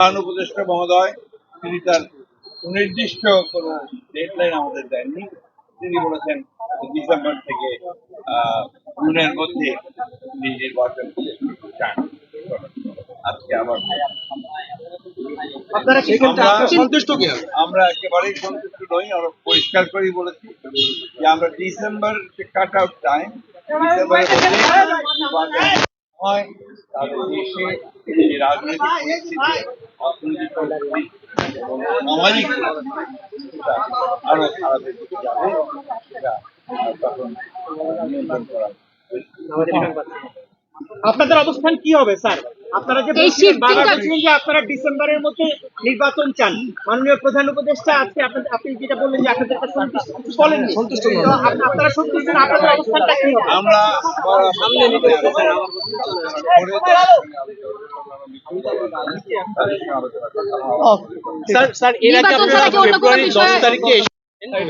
প্রধান উপদেষ্টা মহোদয় তিনি তার সুনির্দিষ্ট কোন ডেডলাইন আমাদের দেননি। তিনি বলেছেন ডিসেম্বর থেকে জুনের মধ্যে তিনি নির্বাচন চান। আজকে আবার আমরা একেবারেই সন্তুষ্ট নই। আমরা পরিষ্কার করেই বলেছি যে আমরা ডিসেম্বর কাট আউট টাইম, ডিসেম্বরের মধ্যে নির্বাচন হয় তাদের দেশে যে রাজনৈতিক পরিস্থিতি, অর্থনৈতিক পরিস্থিতি এবং সামাজিক আরো খারাপের দিকে যাবে, সেটা তখন নিয়ন্ত্রণ করা। আপনাদের অবস্থান কি হবে স্যার? আপনারা যে আপনারা ডিসেম্বরের মধ্যে নির্বাচন চান, মাননীয় প্রধান উপদেষ্টা আজকে আপনি যেটা বললেন যে আপনাদের বলেননি সন্তুষ্ট, আপনারা সন্তুষ্ট না, আপনাদের অবস্থানটা কি হবে? আমরা স্যার এর আগে আপনারা ফেব্রুয়ারি 10 তারিখে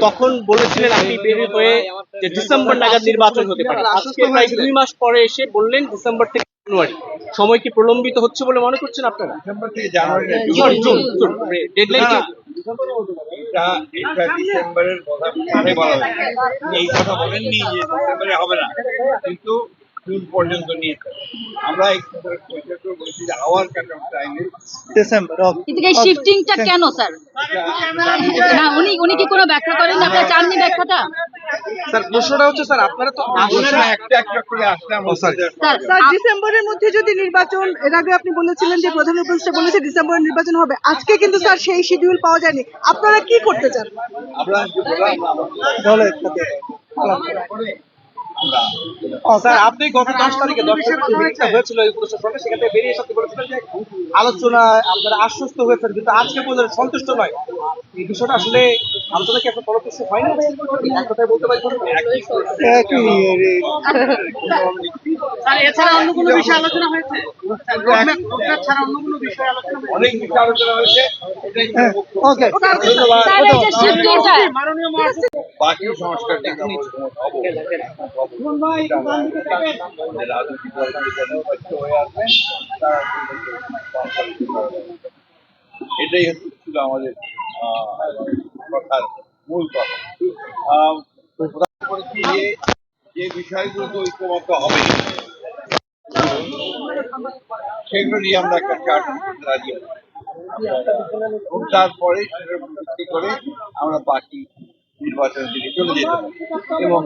তখন বলেছিলেন আপনি বের হয়ে যে ডিসেম্বর নাগাদ নির্বাচন হতে পারে। আজকে প্রায় 2 মাস পরে এসে বললেন ডিসেম্বর থেকে জানুয়ারি। সময় কি প্রলম্বিত হচ্ছে বলে মনে করছেন আপনারা? ডিসেম্বর থেকে জানুয়ারি, জুন ডেডলাইন কি? এটা ডিসেম্বরের কথা বলা হয়েছে। এই কথা বলেননি যে ডিসেম্বরে হবে না, কিন্তু জুন পর্যন্ত নিয়েছে। আমরা বলছি যে hour cut off time December. কিন্তু এই শিফটিংটা কেন স্যার? না উনি কি কোনো ব্যাখ্যা করেন? আপনারা চাননি ব্যাখ্যাটা? স্যার প্রশ্নটা হচ্ছে স্যার আপনারা তো একটা করে আসলে আমরা স্যার ডিসেম্বরের মধ্যে যদি নির্বাচন, এর আগে আপনি বলেছিলেন যে প্রধান উপদেষ্টা বলেছে ডিসেম্বরে নির্বাচন হবে, আজকে কিন্তু স্যার সেই শিডিউল পাওয়া যায়নি। আপনারা কি করতে চান? স্যার আপনি গত 10 তারিখে মিটিংটা হয়েছিল এই উপদেষ্টার সঙ্গে, সেখান থেকে বেরিয়ে এসে বলেছিলেন যে আলোচনা আপনারা আশ্বস্ত হয়েছেন, কিন্তু আজকে পর্যন্ত সন্তুষ্ট নয়। এই বিষয়টা আসলে আলোচনা কি এখন ফলপ্রসূ হয় না? এক কথায় বলতে পারি স্যার এছাড়া অন্য কোনো বিষয় আলোচনা হয়েছে? ছাড়া অন্য কোনো বিষয় আলোচনা হয়েছে? অনেক বিষয় আলোচনা হয়েছে। ওকে বাকি সংস্কার রাজনৈতিক হয়ে আসবেন, এটাই ছিল আমাদের কথার মূল কথা। যে বিষয়গুলো ঐক্যমত হবে সেগুলো নিয়ে আমরা একটা চার্ট রাজি আছি। তারপরে সেটার ভিত্তি করে আমরা বাকি নির্বাচনের দিকে চলে যেতে পারি এবং